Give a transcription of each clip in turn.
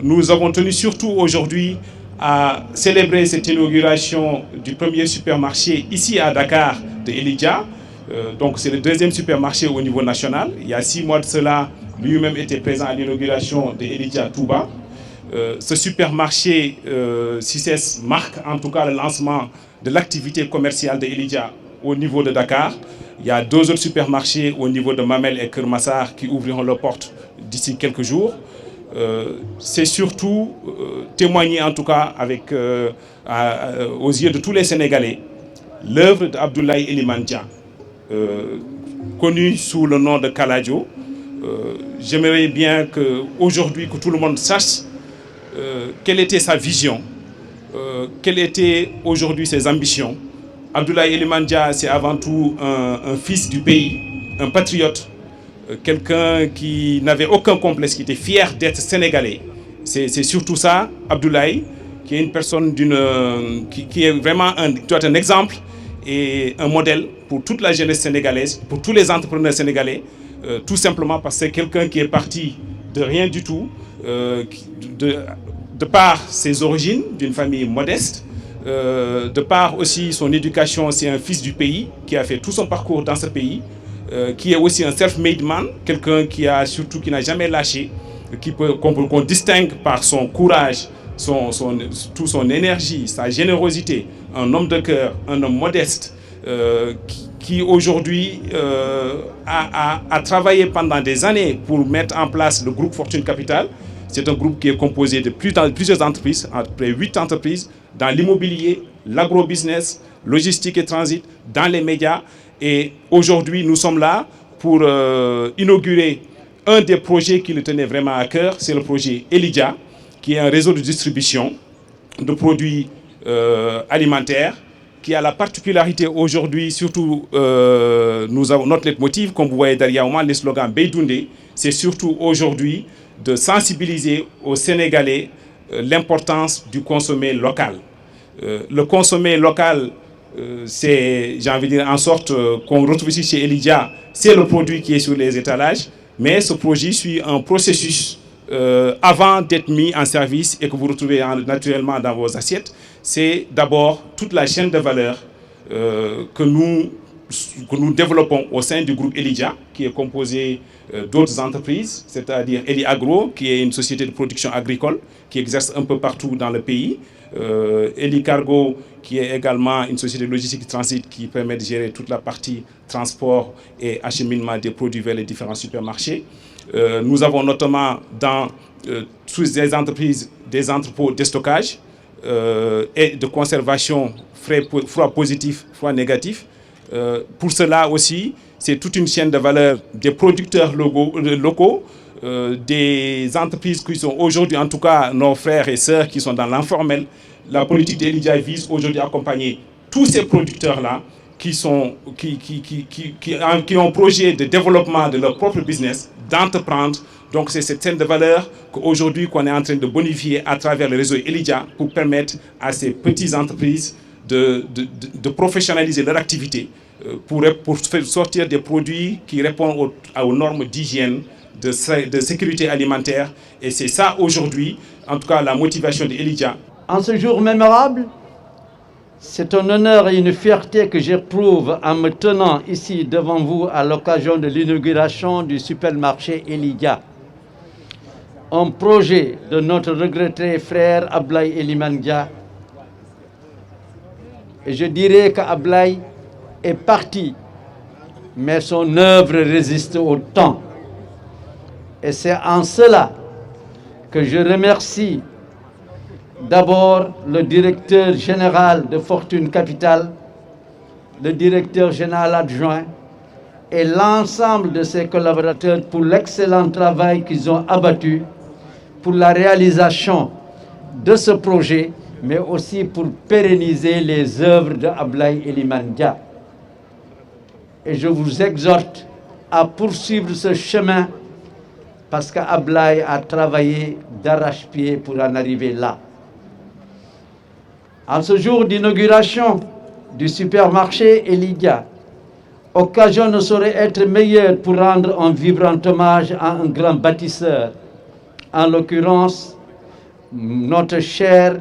Nous avons tenu surtout aujourd'hui à célébrer cette inauguration du premier supermarché ici à Dakar de Elidia. Donc c'est le deuxième supermarché au niveau national. Il y a 6 mois de cela, lui-même était présent à l'inauguration de Elidia Touba. Ce supermarché CICES marque en tout cas le lancement de l'activité commerciale de Elidia au niveau de Dakar. Il y a 2 autres supermarchés au niveau de Mamel et Kermassar qui ouvriront leurs portes d'ici quelques jours. C'est surtout témoigner en tout cas avec, aux yeux de tous les Sénégalais l'œuvre d'Abdoulaye Elimandia, connu sous le nom de Kaladio. J'aimerais bien qu'aujourd'hui que tout le monde sache quelle était sa vision, quelles étaient aujourd'hui ses ambitions. Abdoulaye Elimandia, c'est avant tout un fils du pays, un patriote, quelqu'un qui n'avait aucun complexe, qui était fier d'être sénégalais. C'est surtout ça, Abdoulaye, qui est une personne qui est vraiment un exemple et un modèle pour toute la jeunesse sénégalaise, pour tous les entrepreneurs sénégalais, tout simplement parce que c'est quelqu'un qui est parti de rien du tout, de par ses origines, d'une famille modeste, de par aussi son éducation, c'est un fils du pays qui a fait tout son parcours dans ce pays, qui est aussi un self-made man, quelqu'un qui n'a jamais lâché, qu'on distingue par son courage, toute son énergie, sa générosité, un homme de cœur, un homme modeste, qui aujourd'hui a travaillé pendant des années pour mettre en place le groupe Fortune Capital. C'est un groupe qui est composé de plusieurs entreprises, à peu près 8 entreprises, dans l'immobilier, l'agrobusiness, logistique et transit, dans les médias. Et aujourd'hui, nous sommes là pour inaugurer un des projets qui le tenait vraiment à cœur. C'est le projet Elidia, qui est un réseau de distribution de produits alimentaires, qui a la particularité aujourd'hui, surtout nous avons notre leitmotiv, comme vous voyez derrière moi, le slogan Beydoundé, c'est surtout aujourd'hui de sensibiliser aux Sénégalais l'importance du consommer local. Le consommer local, c'est, j'ai envie de dire, en sorte qu'on retrouve ici chez Elidia, c'est le produit qui est sur les étalages, mais ce produit suit un processus avant d'être mis en service et que vous retrouvez naturellement dans vos assiettes. C'est d'abord toute la chaîne de valeur que nous développons au sein du groupe Elidia, qui est composé d'autres entreprises, c'est-à-dire Eli Agro, qui est une société de production agricole, qui exerce un peu partout dans le pays, Eli Cargo, qui est également une société de logistique et transit qui permet de gérer toute la partie transport et acheminement des produits vers les différents supermarchés. Nous avons notamment dans toutes ces entreprises des entrepôts de stockage et de conservation froid positif, froid négatif. Pour cela aussi, c'est toute une chaîne de valeur des producteurs locaux, des entreprises qui sont aujourd'hui, en tout cas nos frères et sœurs qui sont dans l'informel. La politique d'Elidia vise aujourd'hui à accompagner tous ces producteurs-là qui ont un projet de développement de leur propre business, d'entreprendre. Donc c'est cette chaîne de valeur qu'aujourd'hui qu'on est en train de bonifier à travers le réseau Elidia pour permettre à ces petites entreprises de professionnaliser leur activité pour sortir des produits qui répondent aux normes d'hygiène, de sécurité alimentaire. Et c'est ça aujourd'hui, en tout cas la motivation de Elidia. En ce jour mémorable, c'est un honneur et une fierté que j'éprouve en me tenant ici devant vous à l'occasion de l'inauguration du supermarché Elidia. Un projet de notre regretté frère Abdoulaye Elimandia. Et je dirais qu'Abdoulaye est parti, mais son œuvre résiste au temps. Et c'est en cela que je remercie d'abord le directeur général de Fortune Capital, le directeur général adjoint et l'ensemble de ses collaborateurs pour l'excellent travail qu'ils ont abattu pour la réalisation de ce projet, mais aussi pour pérenniser les œuvres d'Abdoulaye Elimandia. Et je vous exhorte à poursuivre ce chemin parce qu'Abdoulaye a travaillé d'arrache-pied pour en arriver là. En ce jour d'inauguration du supermarché Elidia, occasion ne saurait être meilleure pour rendre un vibrant hommage à un grand bâtisseur, en l'occurrence notre cher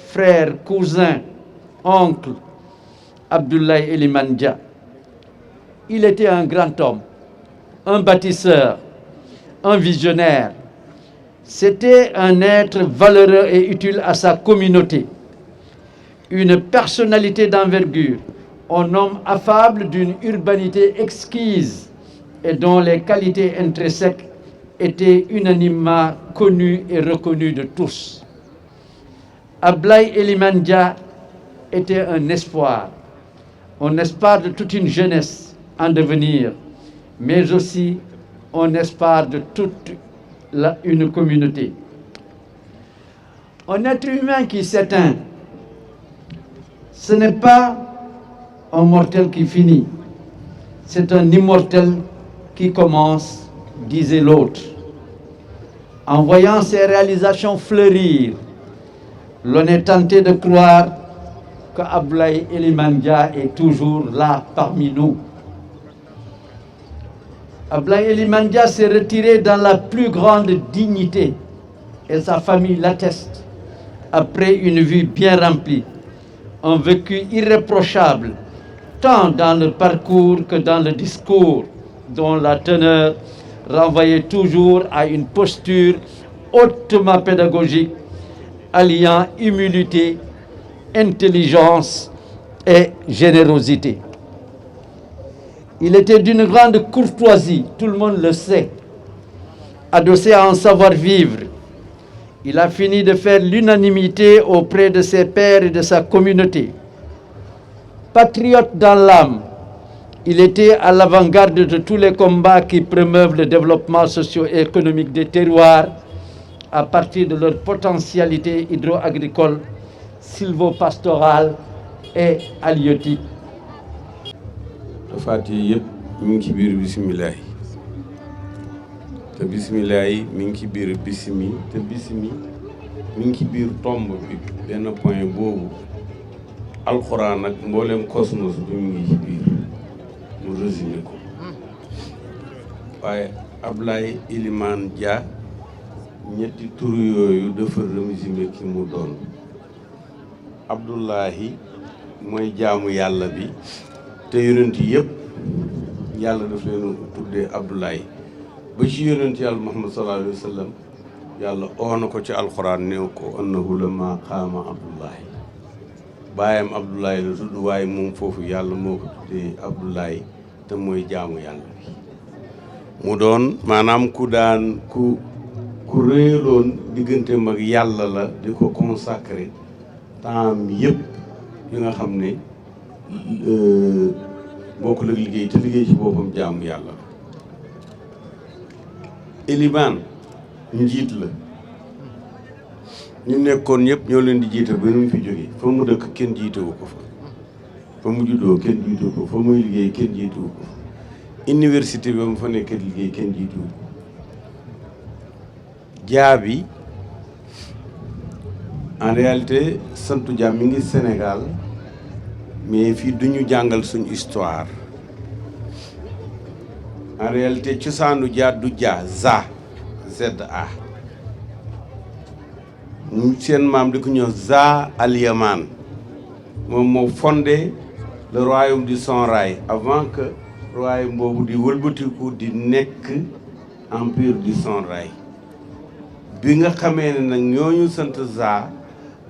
frère, cousin, oncle, Abdoulaye Elimane Dia. Il était un grand homme, un bâtisseur, un visionnaire. C'était un être valeureux et utile à sa communauté. Une personnalité d'envergure, un homme affable d'une urbanité exquise et dont les qualités intrinsèques étaient unanimement connues et reconnues de tous. Abdoulaye Elimane Dia était un espoir de toute une jeunesse en devenir, mais aussi un espoir de toute une communauté. Un être humain qui s'éteint, ce n'est pas un mortel qui finit, c'est un immortel qui commence, disait l'autre. En voyant ses réalisations fleurir, l'on est tenté de croire que Abdoulaye Elimane Dia est toujours là parmi nous. Abdoulaye Elimane Dia s'est retiré dans la plus grande dignité et sa famille l'atteste après une vie bien remplie, un vécu irréprochable tant dans le parcours que dans le discours dont la teneur renvoyait toujours à une posture hautement pédagogique alliant humilité, intelligence et générosité. Il était d'une grande courtoisie, tout le monde le sait, adossé à un savoir-vivre. Il a fini de faire l'unanimité auprès de ses pairs et de sa communauté. Patriote dans l'âme, il était à l'avant-garde de tous les combats qui promeuvent le développement socio-économique des terroirs à partir de leur potentialité hydro-agricole, sylvo-pastorale et halieutique. Faat yi yëpp mi ngi ci biir bisimilah te bisimilah yi mi ngi ci biir bisimi te bisimi mi ngi ci biir tomb bi benn point boobu alxuraan ak mboolem cosmos bi mi ngi ci biir mu résumé ko waaye Abdoulaye Elimane Dia ñetti tur yooyu dafa résumé ki mu doon. Abdoulahi mooy jaamu yàlla bi te yonent yëpp yàlla daf leen tuddee Abdoulaye ba ci yonent yàlla Muhammad sallallahu alayhi wa sallam yàlla oo na ko ci alxuraan néew ko annahu lamma qaama Abdoulaye baayam Abdoulaye la tudd waaye moom foofu yàlla moo ko tuddee Abdoulaye te mooy jaamu yàlla bi mu doon maanaam ku réyaloon digganteem ak yàlla la di ko consacré temps yëpp yi nga xam ne bokk la liggéey te liggéey ci boppam jaamu yàlla. Elimane njiit la ñu nekkoon ñëpp ñoo leen di jiite ba nu mu fi jógee fa mu dëkk kenn jiitewu ko fa mu juddoo kenn jiitewu ko fa muy liggéey kenn jiitewu ko université bi mu fa nekk liggéey kenn jiitewu ko jaabi en réalité santu Dia mi ngi Sénégal mais fii duñu jàngal suñu histoire en réalité cosaanu Dia du Dia za ZA seen maam di ko ñëw Za Al-Yaman moom moo fondé le royaume du Sonrail avant que royaume boobu di wëlbatiku di nekk empire du Sonrail bi nga xamee ne nag ñooñu sant Za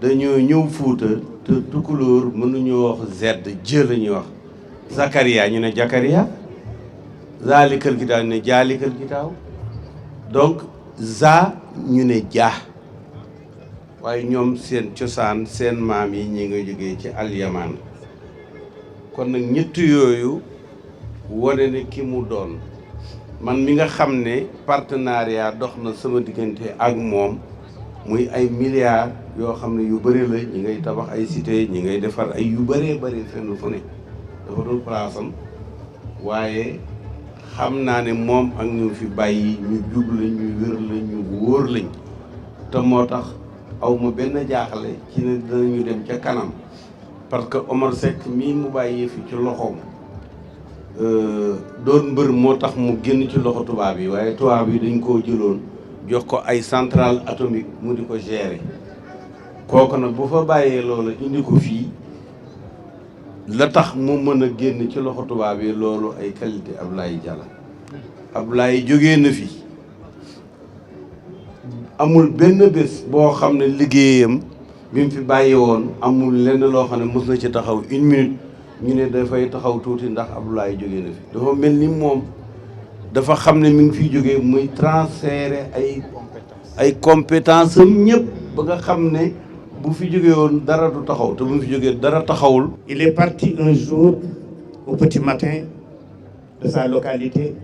dañoo ñëw Fuuta te tukulóor mënuñu wax Z jë la ñuy wax Zakaria ñu ne Jakaria Zalikal Gitaaw ñu ne Jaalikal Gitaaw donc Za ñu ne Dia waaye ñoom seen cosaan seen maam yi ñi nga jógee ci Al-Yaman kon nag ñett yooyu wane ne ki mu doon man mi nga xam ne partenariat dox na sama diggante ak moom muy ay milliards yoo xam ne yu bëri la ñi ngay tabax ay cité ñi ngay defar ay yu bëree bëri fenn fu ne dafa doon place am waaye xam naa ne moom ak ñu fi bàyyi ñu jub lañ ñu wér lañ ñu wóor lañ te moo tax aw ma benn jaaxle ci ne dinañu dem ca kanam parce que Omar Seck mii mu bàyyi fi ci loxoom doon mbër moo tax mu génn ci loxo tubaab yi waaye tubaab yi dañ koo jëloon jox ko ay centrale atomique mu di ko gérer kooku nag bu fa bàyyee loolu indi ko fii la tax mu mën a génn ci loxo tubaab yi loolu ay qualité Ablaye Dia la Ablaye jógee na fi amul benn bés boo xam ne liggéeyam bi mu fi bàyyi woon amul lenn loo xam ne mos na ci taxaw une minute ñu ne dafay taxaw tuuti ndax Ablaye jógee na fi dafa mel ni moom dafa xam ne mi ngi fiy jógee muy transférer ay compétence am ñëpp ba nga xam ne bu fi jógee woon dara du taxaw te bu mu fi jógee dara taxawul. Il est parti un jour au petit matin de sa localité,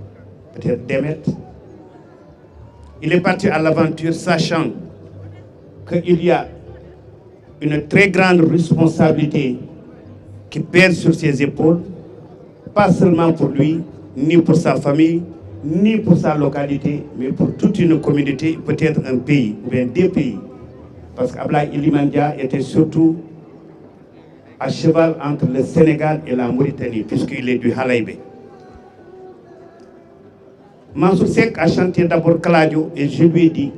peut-être d'Emet. Il est parti à l'aventure sachant qu'il y a une très grande responsabilité qui pèse sur ses épaules, pas seulement pour lui, ni pour sa famille, ni pour sa localité, mais pour toute une communauté, peut-être un pays, ou bien des pays. Parce qu'Ablaye Iliman Dia était surtout à cheval entre le Sénégal et la Mauritanie, puisqu'il est du Halaïbé. Mansour Seck a chanté d'abord Kaladio et je lui ai dit,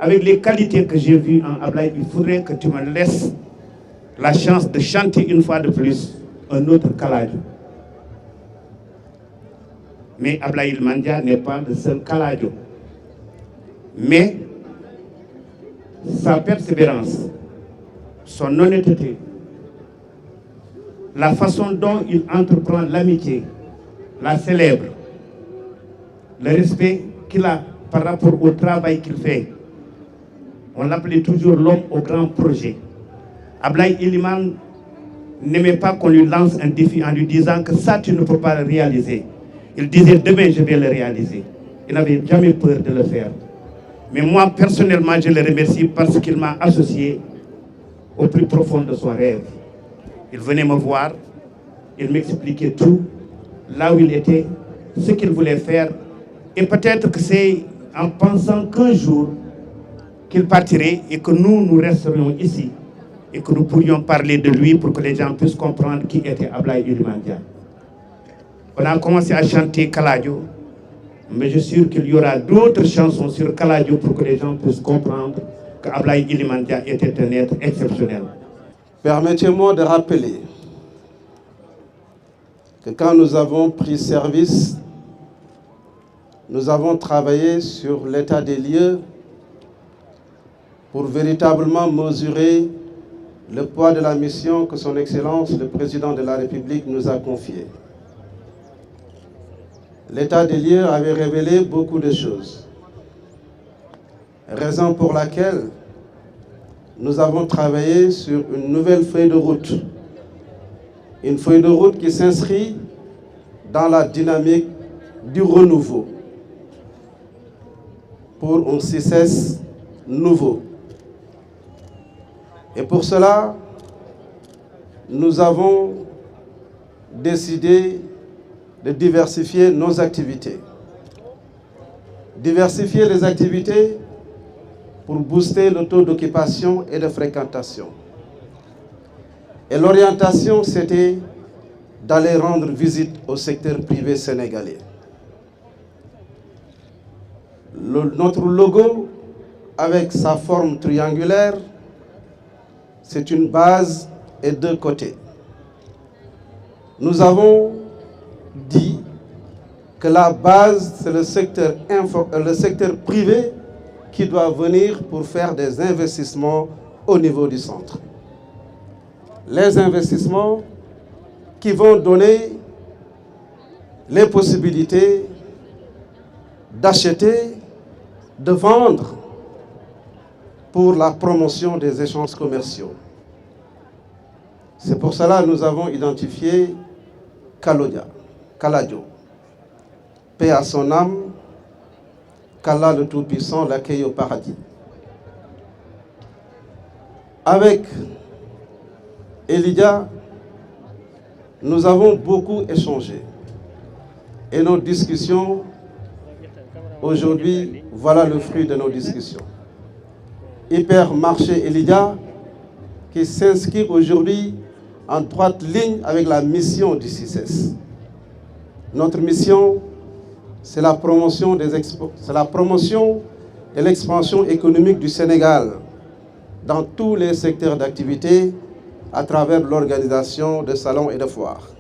avec les qualités que j'ai vues en Ablaye, il faudrait que tu me laisses la chance de chanter une fois de plus un autre Kaladio. Mais Ablaye Iliman Dia n'est pas le seul Kaladio. Mais sa persévérance, son honnêteté, la façon dont il entreprend l'amitié, la célèbre, le respect qu'il a par rapport au travail qu'il fait. On l'appelait toujours l'homme au grand projet. Ablaye Iliman n'aimait pas qu'on lui lance un défi en lui disant que ça tu ne peux pas le réaliser. Il disait demain je vais le réaliser. Il n'avait jamais peur de le faire. Mais moi personnellement je le remercie parce qu'il m'a associé au plus profond de son rêve. Il venait me voir, il m'expliquait tout, là où il était, ce qu'il voulait faire. Et peut-être que c'est en pensant qu'un jour qu'il partirait et que nous resterions ici et que nous pourrions parler de lui pour que les gens puissent comprendre qui était Ablaye Iliman Dia. On a commencé à chanter Kaladio, mais je suis sûr qu'il y aura d'autres chansons sur Kaladio pour que les gens puissent comprendre que Ablaye Iliman Dia était un être exceptionnel. Permettez-moi de rappeler que quand nous avons pris service, nous avons travaillé sur l'état des lieux pour véritablement mesurer le poids de la mission que son Excellence, le Président de la République, nous a confiée. L'état des lieux avait révélé beaucoup de choses, raison pour laquelle nous avons travaillé sur une nouvelle feuille de route. Une feuille de route qui s'inscrit dans la dynamique du renouveau pour un CICES nouveau. Et pour cela, nous avons décidé de diversifier nos activités. Diversifier les activités pour booster le taux d'occupation et de fréquentation. Et l'orientation, c'était d'aller rendre visite au secteur privé sénégalais. Notre logo, avec sa forme triangulaire, c'est une base et deux côtés. Nous avons dit que la base, c'est le secteur privé qui doit venir pour faire des investissements au niveau du centre. Les investissements qui vont donner les possibilités d'acheter, de vendre pour la promotion des échanges commerciaux. C'est pour cela que nous avons identifié Kaladio. Paix à son âme, qu'Allah le Tout-Puissant l'accueille au paradis. Avec Elydia, nous avons beaucoup échangé. Et nos discussions, aujourd'hui, voilà le fruit de nos discussions. Hypermarché Elydia, qui s'inscrit aujourd'hui en droite ligne avec la mission du CICES. Notre mission, c'est la promotion de l'expansion économique du Sénégal dans tous les secteurs d'activité à travers l'organisation de salons et de foires.